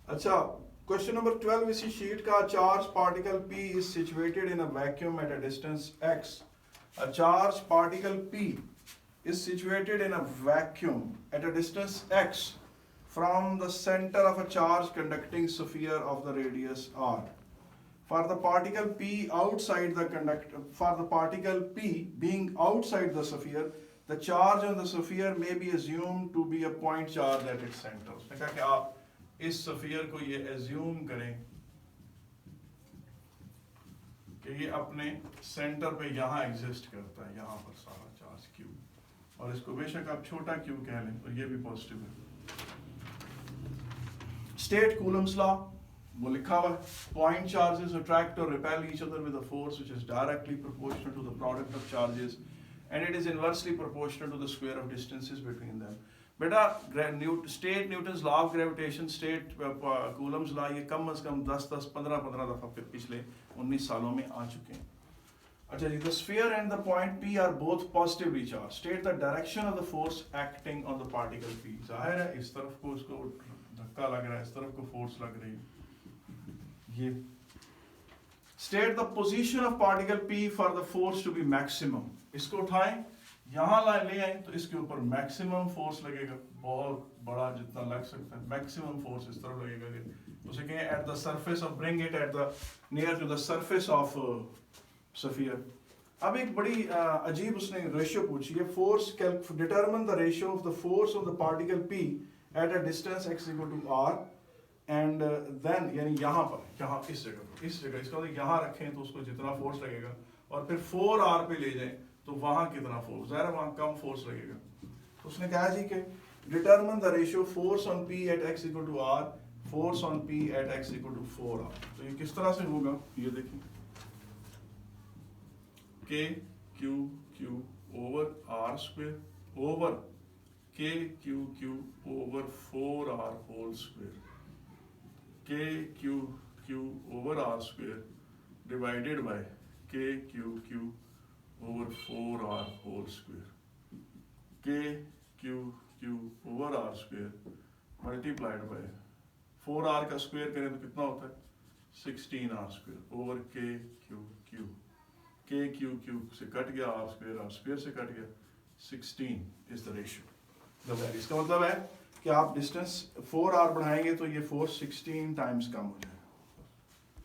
अच्छा, question number 12 इसी sheet का, charge particle P is situated in a vacuum at a distance x. A charge particle P is situated in a vacuum at a distance x from the center of a charge conducting sphere of the radius r. For the particle P outside the for the particle P being outside the sphere, the charge on the sphere may be assumed to be a point charge at its center. उसने कहा कि आप इस sphere को ये assume करें कि ये अपने सेंटर पे यहाँ एग्जिस्ट करता है, यहाँ पर सारा चार्ज Q, और इसको बेशक आप छोटा Q कह लें, और ये भी पॉजिटिव है। स्टेट कूलम्स लॉ वो लिखा हुआ है, पॉइंट चार्जेस अट्रैक्ट और repel each other with a force which is directly proportional to the product of charges and it is inversely proportional to the square of distances between them. बेटा state Newton's law of gravitation, state Coulomb's law, ये कम से कम 10-10, 15-15 दफा पिछले 19 सालों में आ चुके हैं। अच्छा जी, the sphere and the point P are both positively charge. State the direction of the force acting on the particle P। जाहिर है इस तरफ को उसको धक्का लग रहा है, इस तरफ को फोर्स लग रही है। ये state the position of particle P for the force to be maximum. इसको उठाएं, यहाँ ले आए तो इसके ऊपर मैक्सिमम फोर्स लगेगा, बहुत बड़ा जितना लग सकता है, मैक्सिमम फोर्स इस तरफ लगेगा। उसे कहें at the surface of, bring it at the near to the surface of sphere. अब एक बड़ी अजीब उसने रेशियो पूछी है, force determine the ratio of the force of the particle P at a distance x equal to r and then, यानी यहाँ पर, यहाँ इस जगह, इसका मतलब यहाँ रखें तो उसको जितना फोर्स लगेगा, और फिर 4r पे ले जाएं तो वहां कितना फोर्स, ज़ाहिर है वहां कम फोर्स लगेगा। तो उसने कहा जी कि determine the ratio force on P at x equal to r, force on P at x equal to 4r। तो ये किस तरह से होगा, ये देखिए, K Q over r square over K Q over 4r whole square, K Q over r square divided by K Q over 4r whole square, K Q over r square multiplied by 4r का square करें तो कितना होता है, 16r square over K Q से cut गया r square से cut गया, 16 is the ratio, the value। इसका मतलब है कि आप डिस्टेंस 4r बढ़ाएंगे तो ये फोर्स 16 टाइम्स कम हो जाएगा।